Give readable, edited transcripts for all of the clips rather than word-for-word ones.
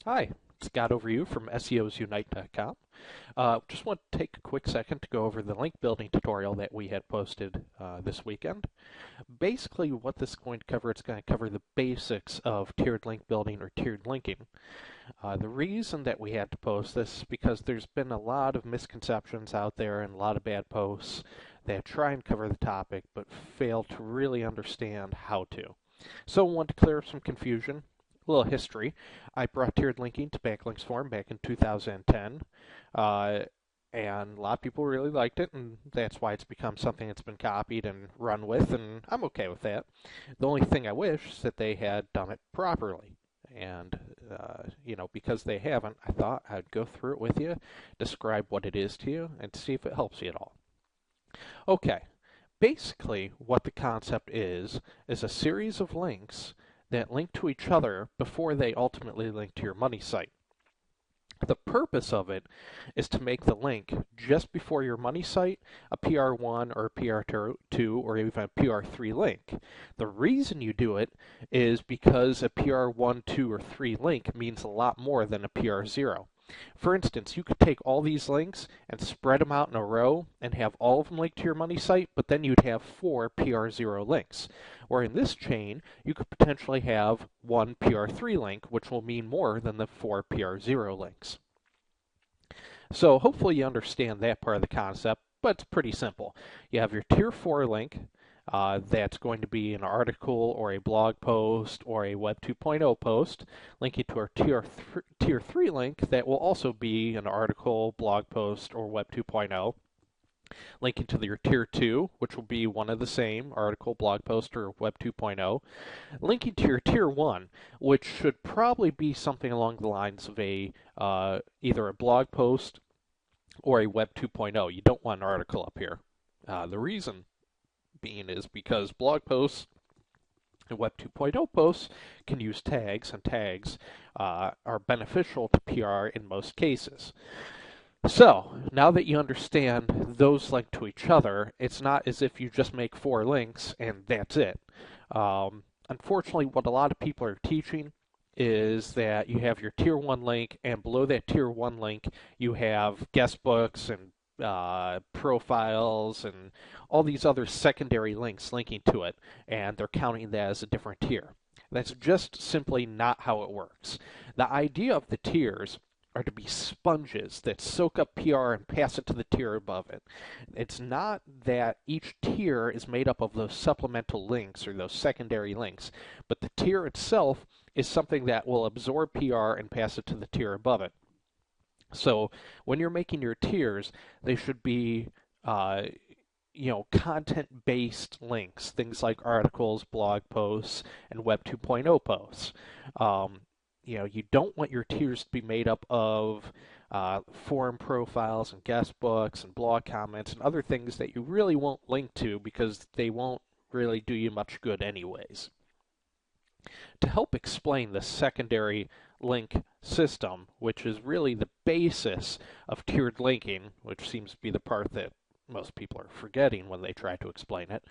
Hi, it's Scott over you from SEOsunite.com. Just want to take a quick second to go over the link building tutorial that we had posted this weekend. Basically, what this is going to cover, it's going to cover the basics of tiered link building or tiered linking. The reason that we had to post this is because there's been a lot of misconceptions out there and a lot of bad posts that try and cover the topic but fail to really understand how to. So I want to clear up some confusion. A little history. I brought tiered linking to Backlinks Forum back in 2010, and a lot of people really liked it, and that's why it's become something that's been copied and run with, and I'm okay with that. The only thing I wish is that they had done it properly. And, because they haven't, I thought I'd go through it with you, describe what it is to you, and see if it helps you at all. Okay, basically what the concept is a series of links that link to each other before they ultimately link to your money site. The purpose of it is to make the link just before your money site a PR1 or a PR2 or even a PR3 link. The reason you do it is because a PR1, 2, or 3 link means a lot more than a PR0. For instance, you could take all these links and spread them out in a row and have all of them linked to your money site, but then you'd have 4 PR0 links. Or in this chain, you could potentially have 1 PR3 link, which will mean more than the 4 PR0 links. So hopefully you understand that part of the concept, but it's pretty simple. You have your Tier 4 link, that's going to be an article or a blog post or a Web 2.0 post, linking to our Tier 3 link that will also be an article, blog post, or Web 2.0, linking to your Tier 2, which will be one of the same, article, blog post, or Web 2.0, linking to your Tier 1, which should probably be something along the lines of either a blog post or a Web 2.0. You don't want an article up here. The reason being is because blog posts and Web 2.0 posts can use tags, and tags are beneficial to PR in most cases. So, now that you understand those link to each other, it's not as if you just make 4 links and that's it. Unfortunately, what a lot of people are teaching is that you have your Tier 1 link, and below that Tier 1 link, you have guest books and profiles and all these other secondary links linking to it, and they're counting that as a different tier. That's just simply not how it works. The idea of the tiers are to be sponges that soak up PR and pass it to the tier above it. It's not that each tier is made up of those supplemental links or those secondary links, but the tier itself is something that will absorb PR and pass it to the tier above it. So when you're making your tiers, they should be content-based links, things like articles, blog posts, and Web 2.0 posts. You don't want your tiers to be made up of forum profiles and guest books and blog comments and other things that you really won't link to because they won't really do you much good anyways. To help explain the secondary link system, which is really the basis of tiered linking, which seems to be the part that most people are forgetting when they try to explain it,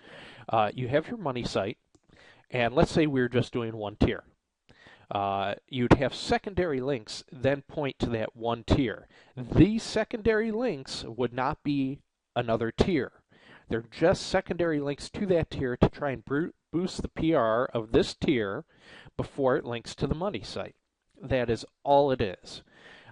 you have your money site, and let's say we're just doing one tier. You'd have secondary links then point to that one tier. These secondary links would not be another tier. They're just secondary links to that tier to try and boost the PR of this tier before it links to the money site. That is all it is.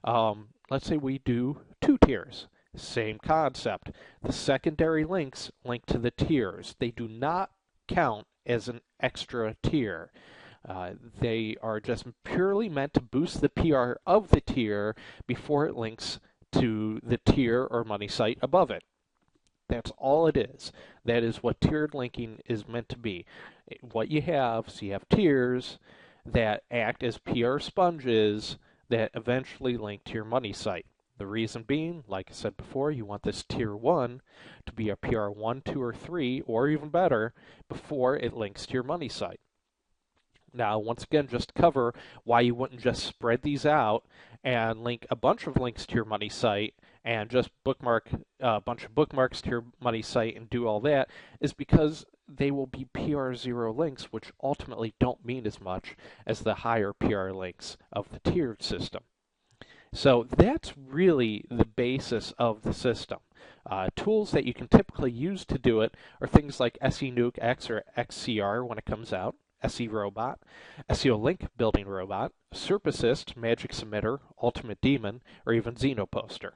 Let's say we do 2 tiers. Same concept. The secondary links link to the tiers. They do not count as an extra tier. They are just purely meant to boost the PR of the tier before it links to the tier or money site above it. That's all it is. That is what tiered linking is meant to be. What you have, so you have tiers that act as PR sponges that eventually link to your money site. The reason being, like I said before, you want this Tier 1 to be a PR 1, 2, or 3, or even better, before it links to your money site. Now, once again, just to cover why you wouldn't just spread these out and link a bunch of links to your money site and just bookmark a bunch of bookmarks to your money site and do all that, is because they will be PR0 links, which ultimately don't mean as much as the higher PR links of the tiered system. So that's really the basis of the system. Tools that you can typically use to do it are things like SENuke X or XCR when it comes out, SE Robot, SEO Link Building Robot, SERP Assist, Magic Submitter, Ultimate Daemon, or even Xenoposter.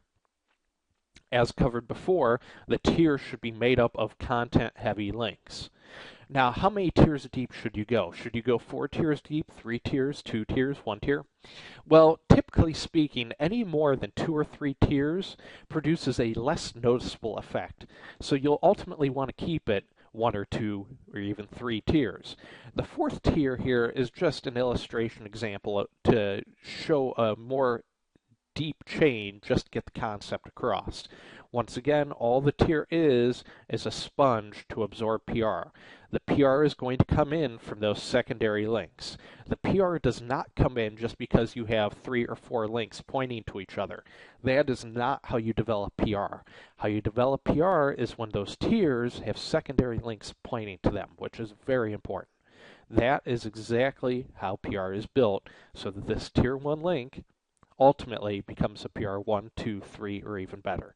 As covered before, the tier should be made up of content-heavy links. Now, how many tiers deep should you go? Should you go 4 tiers deep, 3 tiers, 2 tiers, 1 tier? Well, typically speaking, any more than 2 or 3 tiers produces a less noticeable effect. So you'll ultimately want to keep it 1 or 2 or even 3 tiers. The 4th tier here is just an illustration example to show a more deep chain just to get the concept across. Once again, all the tier is a sponge to absorb PR. The PR is going to come in from those secondary links. The PR does not come in just because you have 3 or 4 links pointing to each other. That is not how you develop PR. How you develop PR is when those tiers have secondary links pointing to them, which is very important. That is exactly how PR is built, so that this tier 1 link ultimately becomes a PR 1, 2, 3, or even better.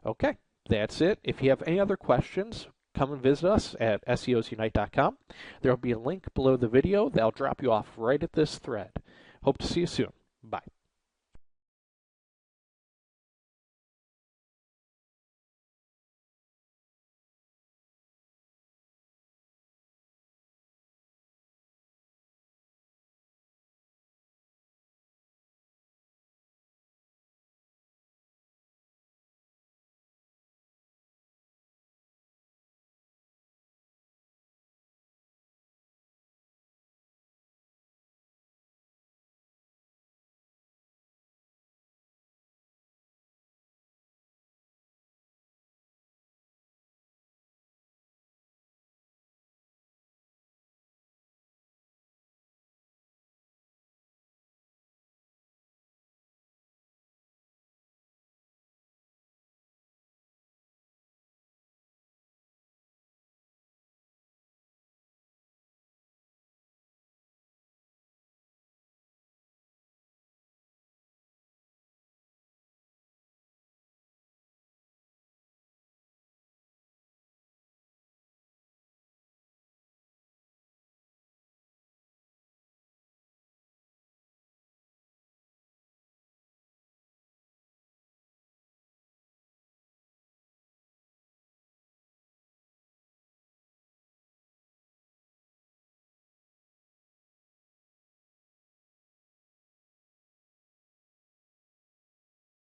Okay, that's it. If you have any other questions, come and visit us at SEOsunite.com. There will be a link below the video that'll drop you off right at this thread. Hope to see you soon. Bye.